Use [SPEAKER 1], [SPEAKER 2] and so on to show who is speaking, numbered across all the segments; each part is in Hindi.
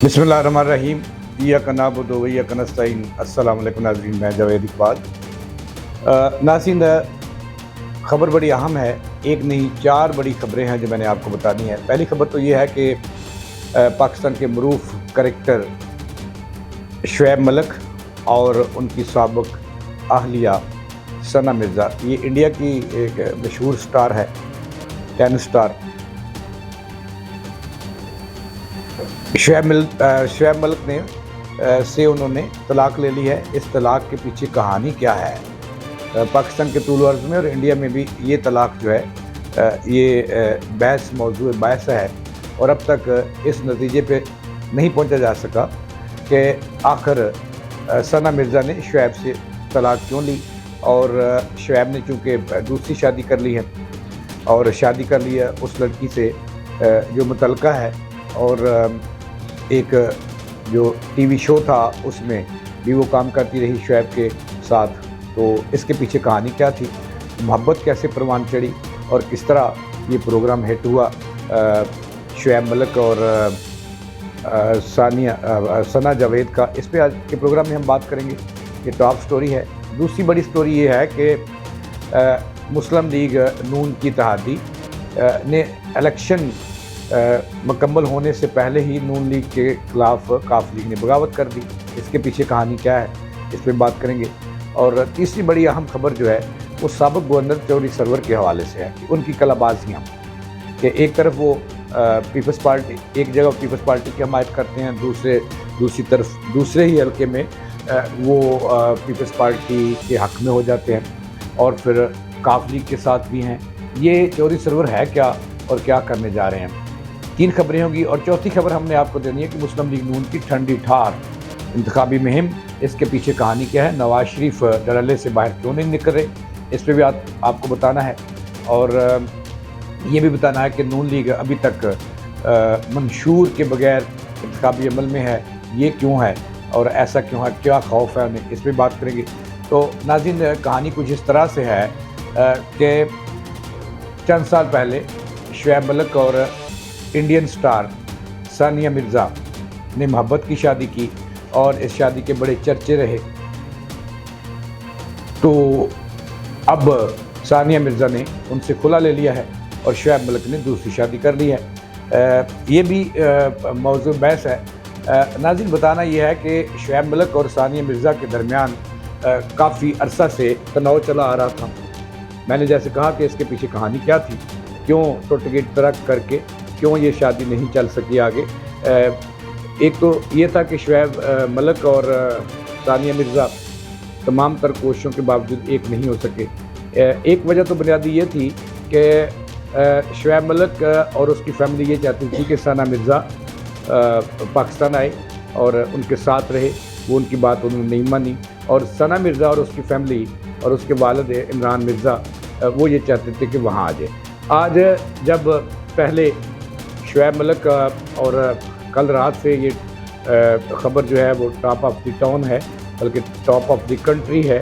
[SPEAKER 1] बिस्मिल्लाहिर्रहमानिर्रहीम। इय्याका नअबुदु व इय्याका नस्तईन। अस्सलामु अलैकुम नाज़रीन, मैं जावेद इकबाल। नाज़रीन, ख़बर बड़ी अहम है। एक नहीं, चार बड़ी ख़बरें हैं जो मैंने आपको बतानी है। पहली ख़बर तो ये है कि पाकिस्तान के मरूफ करेक्टर शुएब मलिक और उनकी साबिक़ अहलिया सना मिर्ज़ा, ये इंडिया की एक मशहूर स्टार है, टेनिस स्टार। शुएब मलिक ने से उन्होंने तलाक ले ली है। इस तलाक के पीछे कहानी क्या है? पाकिस्तान के तूल अर्ज़ में और इंडिया में भी ये तलाक जो है ये मौजू बहस है, और अब तक इस नतीजे पे नहीं पहुंचा जा सका कि आखिर सना मिर्ज़ा ने शुएब से तलाक क्यों ली। और शुएब ने चूँकि दूसरी शादी कर ली है, और शादी कर ली है उस लड़की से जो मुतल्लका है, और एक जो टीवी शो था उसमें भी वो काम करती रही शुएब के साथ। तो इसके पीछे कहानी क्या थी, मोहब्बत कैसे परवान चढ़ी, और किस तरह ये प्रोग्राम हिट हुआ शुएब मलिक और सना जावेद का, इस पे आज के प्रोग्राम में हम बात करेंगे। ये टॉप स्टोरी है। दूसरी बड़ी स्टोरी ये है कि मुस्लिम लीग नून की इत्तेहादी ने इलेक्शन मुकम्मल होने से पहले ही नून लीग के ख़िलाफ़ काफ लीग ने बगावत कर दी। इसके पीछे कहानी क्या है, इस पर बात करेंगे। और तीसरी बड़ी अहम खबर जो है वो साबिक़ गवर्नर चौधरी सरवर के हवाले से है, उनकी कलाबाजियाँ, कि एक तरफ वो पीपल्स पार्टी, एक जगह पीपल्स पार्टी की हमायत करते हैं, दूसरी तरफ दूसरे ही हल्के में वो पीपल्स पार्टी के हक़ में हो जाते हैं, और फिर काफ लीग के साथ भी हैं। ये चौधरी सरवर है क्या और क्या करने जा रहे हैं? तीन खबरें होंगी। और चौथी खबर हमने आपको देनी है कि मुस्लिम लीग नून की ठंडी ठार इंतखाबी मुहिम, इसके पीछे कहानी क्या है, नवाज शरीफ डरले से बाहर क्यों नहीं निकल रहे, इस पर भी आपको बताना है। और ये भी बताना है कि नून लीग अभी तक मंशूर के बगैर इंतखाबी अमल में है, ये क्यों है और ऐसा क्यों है, क्या खौफ है उन्हें, इस पर बात करेंगे। तो नाज़रीन, कहानी कुछ इस तरह से है कि चंद साल पहले शुएब मलिक और इंडियन स्टार सानिया मिर्ज़ा ने मोहब्बत की शादी की, और इस शादी के बड़े चर्चे रहे। तो अब सानिया मिर्ज़ा ने उनसे खुला ले लिया है और शुएब मलिक ने दूसरी शादी कर ली है। ये भी मौजू बहस है। नाज़रीन, बताना यह है कि शुएब मलिक और सानिया मिर्ज़ा के दरमियान काफ़ी अरसा से तनाव चला आ रहा था। मैंने जैसे कहा कि इसके पीछे कहानी क्या थी, क्यों टुट गई तरक करके, क्यों ये शादी नहीं चल सकी आगे। एक तो ये था कि शुएब मलिक और सानिया मिर्ज़ा तमाम तर कोशिशों के बावजूद एक नहीं हो सके। एक वजह तो बुनियादी ये थी कि शुएब मलिक और उसकी फैमिली ये चाहती थी कि सना मिर्ज़ा पाकिस्तान आए और उनके साथ रहे। वो उनकी बात उन्होंने नहीं मानी, और सना मिर्ज़ा और उसकी फैमिली और उसके वालिद इमरान मिर्ज़ा वो ये चाहते थे कि वहाँ आ जाए। आज जब पहले शुएब मलिक और कल रात से ये ख़बर जो है वो टॉप ऑफ द टाउन है, बल्कि टॉप ऑफ द कंट्री है,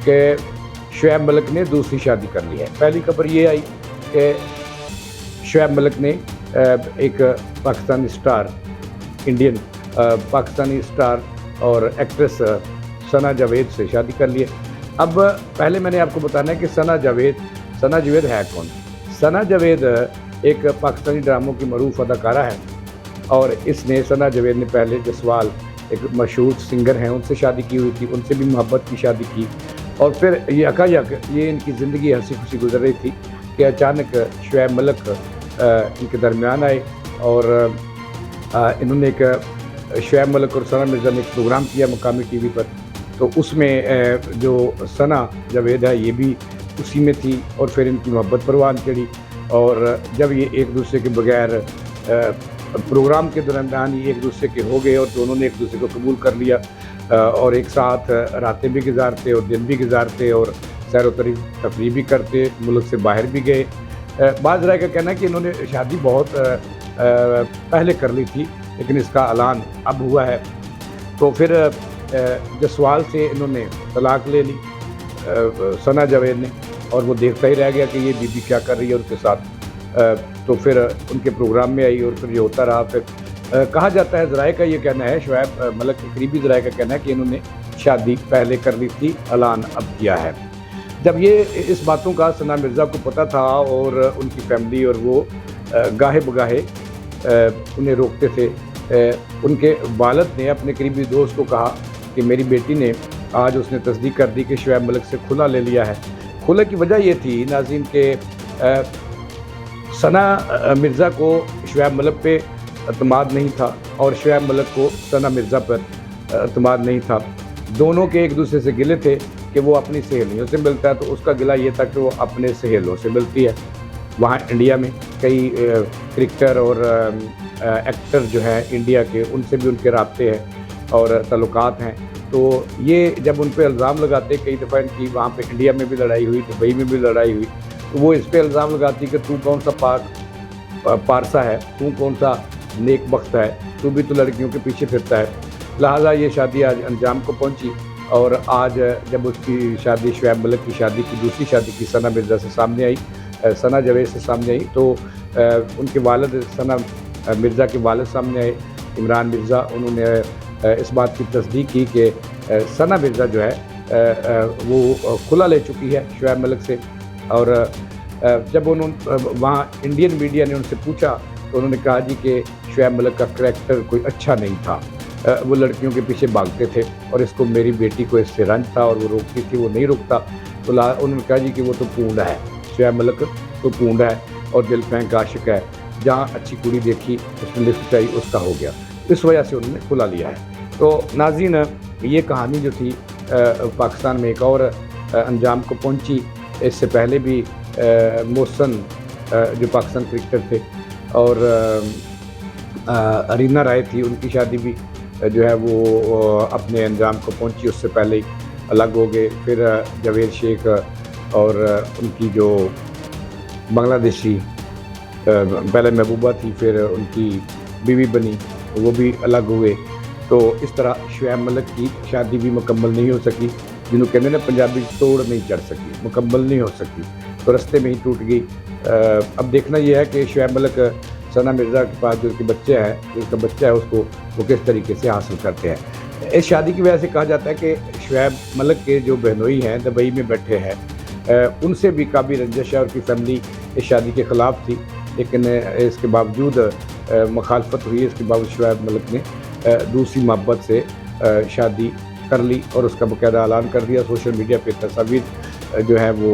[SPEAKER 1] कि शुएब मलिक ने दूसरी शादी कर ली है। पहली खबर ये आई कि शुएब मलिक ने एक Pakistani star, Indian Pakistani star और एक्ट्रेस सना जावेद से शादी कर ली है। अब पहले मैंने आपको बताना है कि सना जावेद है कौन। सना जावेद एक पाकिस्तानी ड्रामों की मरूफ अदाकारा है, और इसने सना जावेद ने पहले जसवाल, एक मशहूर सिंगर हैं, उनसे शादी की हुई थी, उनसे भी मोहब्बत की शादी की। और फिर यकायक ये इनकी ज़िंदगी हंसी खुशी गुजर रही थी कि अचानक शुएब मलिक इनके दरमियान आए, और इन्होंने एक शुएब मलिक और सना मिर्ज़ा ने एक प्रोग्राम किया मुकामी टीवी पर। तो उसमें जो सना जावेद है ये भी उसी में थी, और फिर इनकी मोहब्बत परवान चढ़ी। और जब ये एक दूसरे के बगैर प्रोग्राम के दरमियान ही एक दूसरे के हो गए, और दोनों ने एक दूसरे को कबूल कर लिया, और एक साथ रातें भी गुजारते और दिन भी गुजारते, और सैर व तफरीह भी करते, मुल्क से बाहर भी गए। बाज़ राय का कहना है कि इन्होंने शादी बहुत पहले कर ली थी, लेकिन इसका ऐलान अब हुआ है। तो फिर जसवाल से इन्होंने तलाक ले ली सना जावेद ने, और वो देखता ही रह गया कि ये बीबी क्या कर रही है उनके साथ। तो फिर उनके प्रोग्राम में आई, और फिर ये होता रहा। फिर कहा जाता है, ज़राए का ये कहना है, शुएब मलिक के करीबी ज़राए का कहना है कि इन्होंने शादी पहले कर ली थी, ऐलान अब किया है। जब ये इस बातों का सना मिर्ज़ा को पता था और उनकी फैमिली और वो गाहे बगाहे उन्हें रोकते थे, उनके वालिद ने अपने करीबी दोस्त को कहा कि मेरी बेटी ने आज उसने तस्दीक कर दी कि शुएब मलिक से खुला ले लिया है। खुले की वजह ये थी नाज़रीन के सना मिर्ज़ा को शुएब मलिक पे एतमाद नहीं था और शुएब मलिक को सना मिर्ज़ा पर एतमाद नहीं था। दोनों के एक दूसरे से गिले थे कि वो अपनी सहेलियों से मिलता है, तो उसका गिला ये था कि वो अपने सहेलों से मिलती है। वहाँ इंडिया में कई क्रिकेटर और एक्टर जो हैं इंडिया के, उनसे भी उनके राब्ते हैं और ताल्लुकात हैं। तो ये जब उन पे इल्ज़ाम लगाते, कई दफ़ा इनकी वहाँ पे इंडिया में भी लड़ाई हुई, दुबई में भी लड़ाई हुई, तो वो इस पे इल्ज़ाम लगाती कि तू कौन सा पारसा है, तू कौन सा नेक बख्त है, तू भी तो लड़कियों के पीछे फिरता है। लिहाजा ये शादी आज अंजाम को पहुँची और आज जब उसकी शादी शुएब मलिक की शादी की दूसरी शादी की सना मिर्ज़ा से सामने आई, सना जवेद से सामने आई, तो उनके वालिद सना मिर्ज़ा के वालिद सामने आए, इमरान मिर्ज़ा। उन्होंने इस बात की तस्दीक की कि सना मिर्ज़ा जो है वो खुला ले चुकी है शुएब मलिक से। और जब उन्होंने वहाँ इंडियन मीडिया ने उनसे पूछा तो उन्होंने कहा जी कि शुएब मलिक का करैक्टर कोई अच्छा नहीं था, वो लड़कियों के पीछे भागते थे और इसको, मेरी बेटी को इससे रंज था और वो रोकती थी, वो नहीं रुकता। तो उन्होंने कहा जी कि वो तो पूंड है, शुएब मलिक तो पूंड है और दिल फेंक आशिक है, जहाँ अच्छी कुड़ी देखी उसने लिफ्ट चाहिए उसका हो गया। इस वजह से उन्होंने खुला लिया है। तो नाज़रीन, ये कहानी जो थी पाकिस्तान में एक और अंजाम को पहुंची। इससे पहले भी मोहसन जो पाकिस्तान क्रिकेटर थे और अरीना राय थी, उनकी शादी भी जो है वो अपने अंजाम को पहुंची, उससे पहले ही अलग हो गए। फिर जावेद शेख और उनकी जो बांग्लादेशी पहले महबूबा थी, फिर उनकी बीवी बनी, वो भी अलग हुए। तो इस तरह शुएब मलिक की शादी भी मुकम्मल नहीं हो सकी, जिन्होंने कहते ना पंजाबी तोड़ नहीं चढ़ सकी, मुकम्मल नहीं हो सकी, तो रास्ते में ही टूट गई। अब देखना यह है कि शुएब मलिक सना मिर्ज़ा के पास जो उसके बच्चे हैं, जो उसका बच्चा है, उसको वो किस तरीके से हासिल करते हैं। इस शादी की वजह से कहा जाता है कि शुएब मलिक के जो बहनोई हैं दुबई में बैठे हैं, उनसे भी काफ़ी रंजिश है और उनकी फैमिली इस शादी के ख़िलाफ़ थी, लेकिन इसके बावजूद मुखालफत हुई। इसके बावजूद शुएब मलिक ने दूसरी मोहब्बत से शादी कर ली और उसका बाकायदा ऐलान कर दिया। सोशल मीडिया पे तस्वीर जो है वो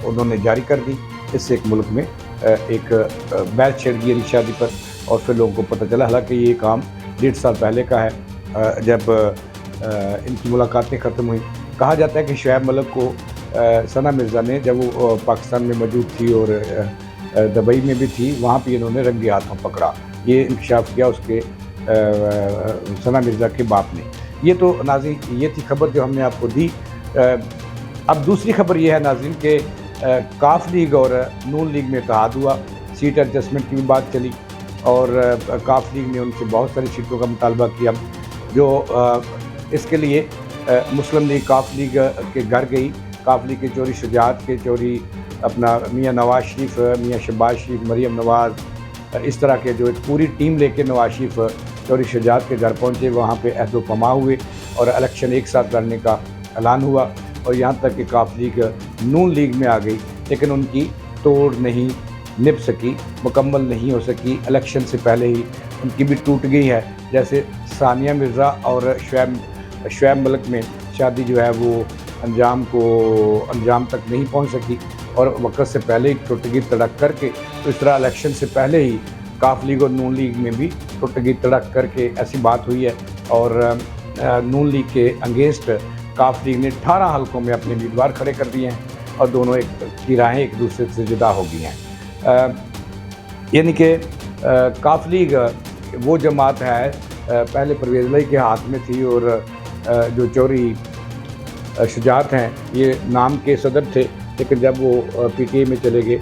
[SPEAKER 1] उन्होंने जारी कर दी। इससे एक मुल्क में एक बहस छिड़ गई इनकी शादी पर और फिर लोगों को पता चला। हालांकि ये काम 1.5 साल पहले का है, जब इनकी मुलाकातें ख़त्म हुई। कहा जाता है कि शुएब मलिक को सना मिर्ज़ा ने, जब वो पाकिस्तान में मौजूद थी और दुबई में भी थी, वहाँ पे इन्होंने रंगे हाथों पकड़ा। ये इंकशाफ किया उसके सना मिर्ज़ा के बाप ने। ये तो नाज़रीन ये थी खबर जो हमने आपको दी। अब दूसरी खबर ये है नाज़रीन कि काफ लीग और नून लीग में इत्तेहाद हुआ, सीट एडजस्टमेंट की भी बात चली और काफ लीग ने उनसे बहुत सारी सीटों का मुतालबा किया, जो इसके लिए मुस्लिम लीग काफ लीग के घर गई। काफ लीग के चौधरी शुजात के चौधरी अपना मियाँ नवाज शरीफ, मियाँ शहबाज शरीफ, मरीम नवाज़, इस तरह के जो एक पूरी टीम लेके नवाज शरीफ चौधरी शुजात के घर पहुँचे। वहाँ पे अहद व पमा हुए और इलेक्शन एक साथ लड़ने का ऐलान हुआ और यहाँ तक कि काफ लीग नून लीग में आ गई, लेकिन उनकी तोड़ नहीं निभ सकी, मुकम्मल नहीं हो सकी। इलेक्शन से पहले ही उनकी भी टूट गई है। जैसे सानिया मिर्ज़ा और शुएब मलिक में शादी जो है वो अंजाम तक नहीं पहुंच सकी और वक्त से पहले ही टूट गई तड़क करके। तो इस तरह इलेक्शन से पहले ही काफ लीग और नून लीग में भी टूट गई तड़क करके ऐसी बात हुई है। और नून लीग के अगेंस्ट काफ लीग ने 18 हलकों में अपने उम्मीदवार खड़े कर दिए हैं और दोनों की राहें एक दूसरे से जुदा हो गई हैं। यानी कि काफ लीग वो जमात है, पहले परवेज़ लाई के हाथ में थी और जो चौधरी शुजात हैं ये नाम के सदर थे, लेकिन जब वो पीटीआई में चले गए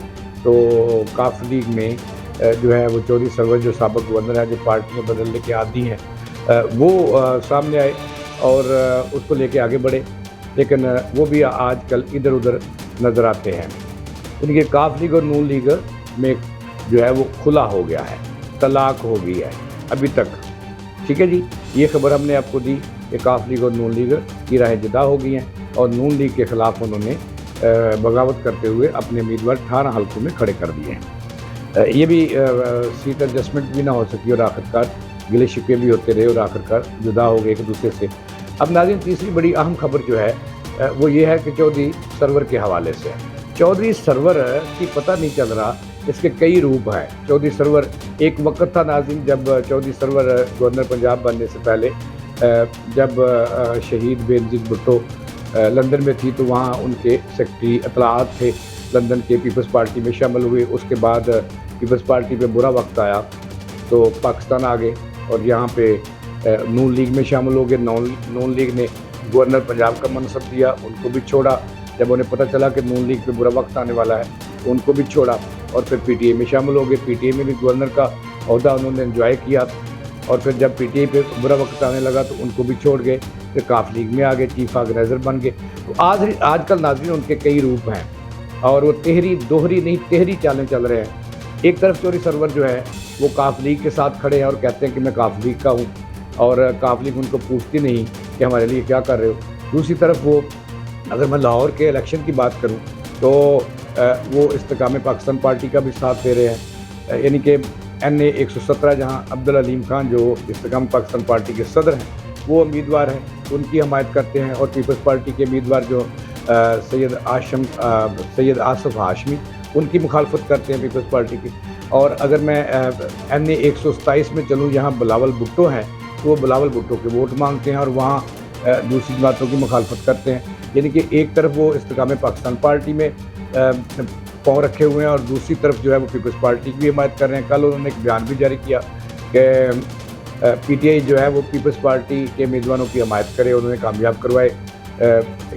[SPEAKER 1] तो काफ लीग में जो है वो चौधरी सरवर जो साबिक़ गवर्नर है, जो पार्टियाँ बदलने के आदी हैं, वो सामने आए और उसको लेके आगे बढ़े, लेकिन वो भी आजकल इधर उधर नज़र आते हैं। यानी कि काफ लीग और नून लीग में जो है वो खुला हो गया है, तलाक हो गई है। अभी तक। ठीक है जी, ये खबर हमने आपको दी कि काफ लीग और नून लीग की राहें जुदा हो गई हैं और नून लीग के ख़िलाफ़ उन्होंने बगावत करते हुए अपने उम्मीदवार 18 हलकों में खड़े कर दिए हैं। ये भी सीट एडजस्टमेंट भी ना हो सकी और आखिरकार गिले शिकवे भी होते रहे और आखिरकार जुदा हो गए एक दूसरे से। अब नाज़रीन, तीसरी बड़ी अहम खबर जो है वो ये है कि चौधरी सरवर के हवाले से। चौधरी सरवर की पता नहीं चल रहा, इसके कई रूप हैं। चौधरी सरवर एक वक्त था नाज़रीन जब चौधरी सरवर गवर्नर पंजाब बनने से पहले जब शहीद बेनज़ीर भुट्टो लंदन में थी तो वहाँ उनके सेक्रेटरी इत्तलाआत थे, लंदन के पीपल्स पार्टी में शामिल हुए। उसके बाद पीपल्स पार्टी पे बुरा वक्त आया तो पाकिस्तान आ गए और यहाँ पे नून लीग में शामिल हो गए। नून लीग ने गवर्नर पंजाब का मनसब दिया, उनको भी छोड़ा। जब उन्हें पता चला कि नून लीग पे बुरा वक्त आने वाला है तो उनको भी छोड़ा और फिर पीटीआई में शामिल हो गए। पीटीआई में भी गवर्नर का ओहदा उन्होंने एंजॉय किया और फिर जब पीटीआई पे बुरा वक्त आने लगा तो उनको भी छोड़ गए, फिर काफ लीग में आ गए, चीफ ऑर्गेनाइज़र बन गए। तो आजकल नाज़रीन उनके कई रूप हैं और वो दोहरी नहीं तेहरी चालें चल रहे हैं। एक तरफ चौधरी सरवर जो है वो काफ लीग के साथ खड़े हैं और कहते हैं कि मैं काफ लीग का हूँ और काफ लीग उनको पूछती नहीं कि हमारे लिए क्या कर रहे हो। दूसरी तरफ वो, अगर मैं लाहौर के इलेक्शन की बात करूँ तो वो इस्तेकाम पाकिस्तान पार्टी का भी साथ दे रहे हैं, यानी कि NA 117 जहाँ अब्दुल हलीम खान जो इस्तेकाम पाकिस्तान पार्टी के सदर हैं वो उम्मीदवार हैं, उनकी हमायत करते हैं। और पीपल्स पार्टी के उम्मीदवार जो सैयद आसफ हाशमी, उनकी मुखालफत करते हैं पीपल्स पार्टी की। और अगर मैं NA 127 में चलूँ जहाँ बिलावल भुट्टो हैं तो वो बिलावल भुट्टो के वोट मांगते हैं और वहाँ दूसरी जमातों की मुखालफत करते हैं। यानी कि एक तरफ वो इस्तेकाम पाकिस्तान पार्टी में पाँव रखे हुए हैं और दूसरी तरफ जो है वो पीपल्स पार्टी की भी हिमायत कर रहे हैं। कल उन्होंने एक बयान भी जारी किया कि पीटीआई जो है वो पीपल्स पार्टी के उम्मीदवारों की हिमायत करे, उन्होंने कामयाब करवाए,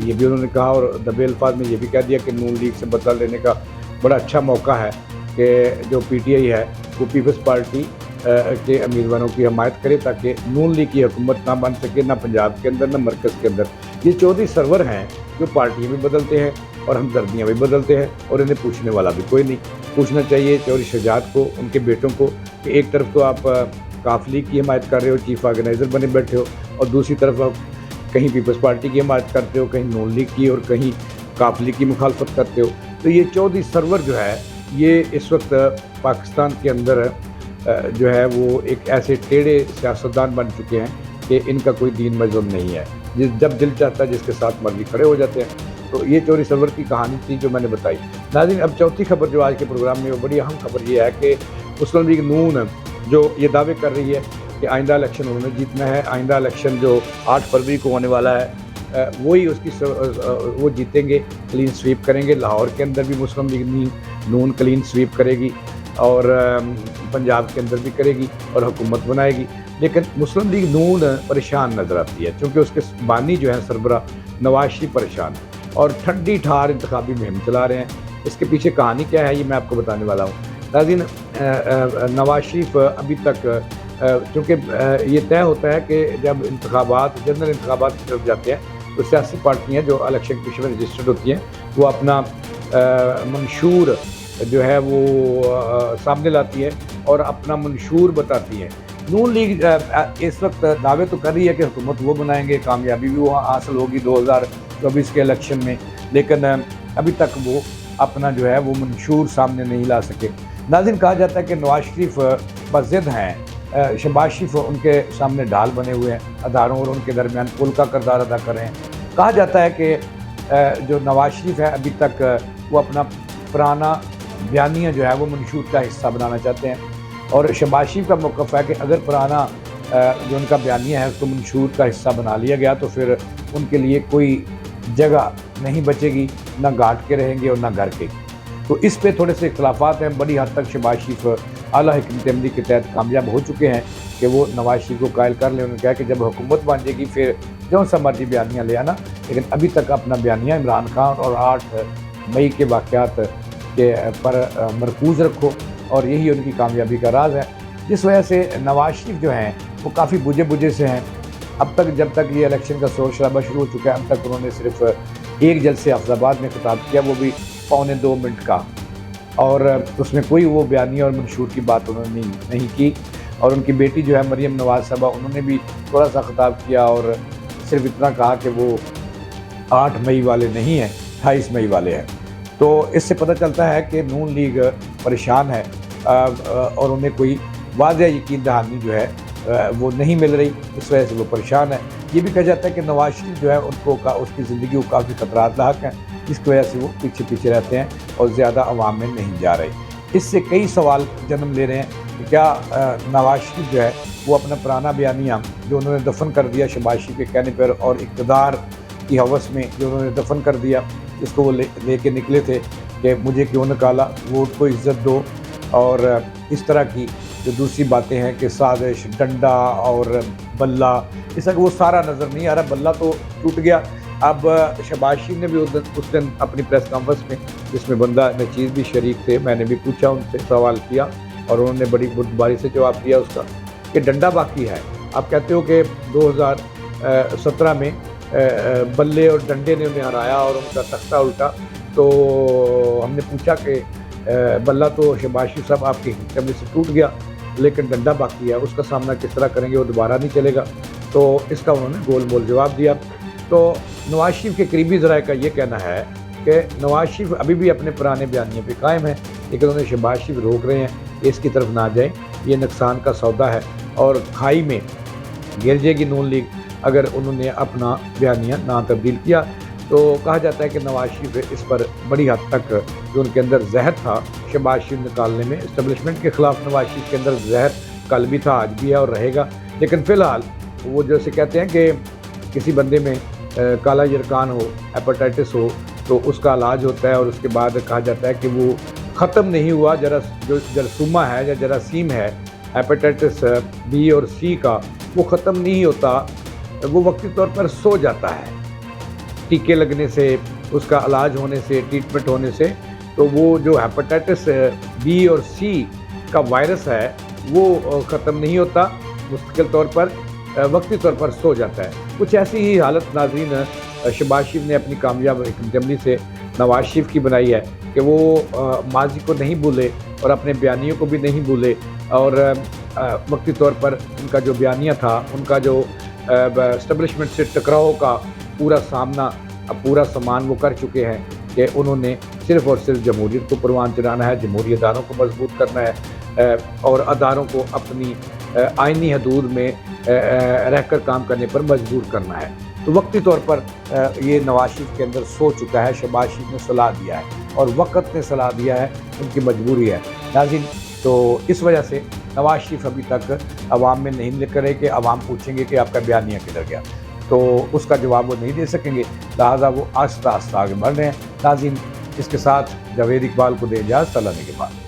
[SPEAKER 1] ये भी उन्होंने कहा। और दबे अल्फाज में ये भी कह दिया कि नून लीग से बदला लेने का बड़ा अच्छा मौका है कि जो पीटीआई है वो पीपल्स पार्टी के उम्मीदवारों की हिमायत करे ताकि नून लीग की हुकूमत ना बन सके, ना पंजाब के अंदर ना मरकज़ के अंदर। ये चौधरी सरवर हैं जो पार्टियाँ भी बदलते हैं और हमदर्दियाँ भी बदलते हैं और इन्हें पूछने वाला भी कोई नहीं। पूछना चाहिए चौधरी शहजाद को, उनके बेटों को कि एक तरफ तो आप काफ लीग की हिमायत कर रहे हो, चीफ ऑर्गेनाइज़र बने बैठे हो, और दूसरी तरफ आप कहीं पीपल्स पार्टी की हिमायत करते हो, कहीं नून लीग की और कहीं काफ लीग की मुखालफत करते हो। तो ये चौधरी सरवर जो है ये इस वक्त पाकिस्तान के अंदर जो है वो एक ऐसे टेढ़े सियासतदान बन चुके हैं कि इनका कोई दीन मजहब नहीं है, जब दिल चाहता है जिसके साथ मर्जी खड़े हो जाते हैं। तो ये चौधरी सरवर की कहानी थी जो मैंने बताई। नाज़रीन, अब चौथी खबर जो आज के प्रोग्राम में वो बड़ी अहम खबर ये है कि मुस्लिम लीग नून जो ये दावे कर रही है कि आइंदा इलेक्शन उन्होंने जीतना है, आइंदा इलेक्शन जो 8 फरवरी को होने वाला है वही वो जीतेंगे, क्लीन स्वीप करेंगे। लाहौर के अंदर भी मुस्लिम लीग नून क्लीन स्वीप करेगी और पंजाब के अंदर भी करेगी और हुकूमत बनाएगी। लेकिन मुस्लिम लीग नून परेशान नज़र आती है क्योंकि उसके बानी जो है सरबरा नवाज शरीफ परेशान और ठंडी ठार इंतखाबी मुहिम चला रहे हैं। इसके पीछे कहानी क्या है ये मैं आपको बताने वाला हूँ। नाज़रीन, नवाज शरीफ अभी तक चूँकि ये तय होता है कि जब जनरल इंतखाबात की तरफ जाते हैं तो सियासी पार्टियाँ जो इलेक्शन कमीशन में रजिस्टर्ड होती हैं वो अपना मंशूर जो है वो सामने लाती है और अपना मंशूर बताती है। नून लीग इस वक्त दावे तो कर रही है कि हुकूमत वो बनाएंगे, कामयाबी भी वो हासिल होगी 2024 के इलेक्शन में, लेकिन अभी तक वो अपना जो है वो मंशूर सामने नहीं ला सके। नाज़रीन, कहा जाता है कि नवाज शरीफ बज़िद हैं, शहबाज शरीफ उनके सामने ढाल बने हुए हैं, अदारों और उनके दरमियान पुल का किरदार अदा कर रहे हैं। कहा जाता है कि जो नवाज शरीफ है अभी तक वो अपना पुराना बयानिया जो है वो मंशूर का हिस्सा बनाना चाहते हैं और शहबाज शरीफ का मौक़िफ़ है कि अगर पुराना जो उनका बयानिया है उसको मंशूर का हिस्सा बना लिया गया तो फिर उनके लिए कोई जगह नहीं बचेगी, ना घाट के रहेंगे और ना घर के। तो इस पे थोड़े से इख्तलाफात हैं। बड़ी हद तक शहबाज शरीफ आला हिकमत अमली के तहत कामयाब हो चुके हैं कि वो नवाज शरीफ को कायल कर लें। उन्होंने कहा कि जब हुकूमत बन जाएगी फिर जो सा मर्जी बयानिया ले आना, लेकिन अभी तक अपना बयानिया इमरान खान और 8 मई के वाक़यात के पर मरकूज़ रखो और यही उनकी कामयाबी का राज है। जिस वजह से नवाज शरीफ जो हैं वो काफ़ी बुझे से हैं। अब तक जब तक ये इलेक्शन का शोर शराबा शुरू हो चुका है अब तक उन्होंने सिर्फ एक जलसे अफजाबाद में खिताब किया, वो भी 2.25 मिनट का, और उसमें कोई वो बयानी और मंशूर की बात उन्होंने नहीं की। और उनकी बेटी जो है मरियम नवाज़ साहबा, उन्होंने भी थोड़ा सा खिताब किया और सिर्फ इतना कहा कि वो 8 मई वाले नहीं हैं, 28 मई वाले हैं। तो इससे पता चलता है कि नून लीग परेशान है और उन्हें कोई वाज़ह यकीन दहानी जो है वो नहीं मिल रही, इस वजह से वो परेशान है। ये भी कहा जाता है कि नवाज शरीफ जो है उनको उसकी ज़िंदगी को काफ़ी ख़तरात लाक हैं, जिसकी वजह से वो पीछे पीछे रहते हैं और ज़्यादा अवाम में नहीं जा रहे। इससे कई सवाल जन्म ले रहे हैं कि क्या नवाज शरीफ जो है वो अपना पुराना बयानिया जो उन्होंने दफन कर दिया शहबाज शरीफ के कहने पर और इक़्तिदार की हवस में जो उन्होंने दफन कर दिया, जिसको वो लेके निकले थे कि मुझे क्यों निकाला, वोट को इज़्ज़त दो, और इस तरह की जो दूसरी बातें हैं कि साजिश, डंडा और बल्ला, इस तरह वो सारा नज़र नहीं आ रहा। बल्ला तो टूट गया। अब शहबाज शरीफ ने भी उस दिन अपनी प्रेस कॉन्फ्रेंस में, जिसमें बंदा नचीज़ भी शरीक थे, मैंने भी पूछा उनसे, सवाल किया और उन्होंने बड़ी बुर्दबारी से जवाब दिया उसका कि डंडा बाकी है। आप कहते हो कि 2017 में बल्ले और डंडे ने उन्हें हराया और उनका तख्ता उल्टा, तो हमने पूछा कि बल्ला तो शहबाज शरीफ साहब आपकी कमरे से टूट गया, लेकिन डंडा बाकी है, उसका सामना किस तरह करेंगे, वो दोबारा नहीं चलेगा। तो इसका उन्होंने गोल मोल जवाब दिया। तो नवाज शरीफ के करीबी ज़राए का ये कहना है कि नवाज शरीफ अभी भी अपने पुराने बयानियों पे कायम है, लेकिन उन्हें शहबाज शरीफ रोक रहे हैं कि इसकी तरफ ना जाएं, ये नुकसान का सौदा है और खाई में गिर जाएगी नून लीग अगर उन्होंने अपना बयानिया ना तब्दील किया। तो कहा जाता है कि नवाज शरीफ इस पर बड़ी हद तक जो उनके अंदर जहर था शहबाज शरीफ निकालने में, इस्टेब्लिशमेंट के ख़िलाफ़ नवाज शरीफ के अंदर जहर कल भी था, आज भी है और रहेगा। लेकिन फ़िलहाल वो जैसे कहते हैं कि किसी बंदे में काला यरकान हो, हेपेटाइटिस हो, तो उसका इलाज होता है और उसके बाद कहा जाता है कि वो ख़त्म नहीं हुआ, जो जरासीमा है या जरासीम है हेपेटाइटिस बी और सी का, वो ख़त्म नहीं होता, वो वक्ती तौर पर सो जाता है टीके लगने से, उसका इलाज होने से, ट्रीटमेंट होने से। तो वो जो हेपेटाइटिस बी और सी का वायरस है वो ख़त्म नहीं होता, मुस्तकिल तौर पर वक्ती तौर पर सो जाता है। कुछ ऐसी ही हालत नाज़रीन शहबाज शरीफ ने अपनी कामयाब हमदर्दी से नवाज शरीफ की बनाई है कि वो माजी को नहीं भूले और अपने बयानियों को भी नहीं भूले, और वक्ती तौर पर उनका जो बयानिया था, उनका जो एस्टेब्लिशमेंट से टकराव का पूरा सामना, अब पूरा सामान वो कर चुके हैं कि उन्होंने सिर्फ़ और सिर्फ जमहूरियत को परवान चढ़ाना है, जमहूरी अदारों को मजबूत करना है और अदारों को अपनी आइनी हदूद में रहकर काम करने पर मजबूर करना है। तो वक्ती तौर पर ये नवाज शरीफ के अंदर सो चुका है, शहबाज शरीफ ने सलाह दिया है और वक़्त ने सलाह दिया है, उनकी मजबूरी है नाज़रीन। तो इस वजह से नवाज शरीफ अभी तक अवाम में नहीं लेकर रहे कि अवाम पूछेंगे कि आपका बयानिया किधर गया, तो उसका जवाब वो नहीं दे सकेंगे, लिहाजा वो आहिस्ता आहिस्ता आगे बढ़ रहे हैं। नाज़रीन, इसके साथ जावेद इकबाल को दे इजाज़त, सलाह के बाद।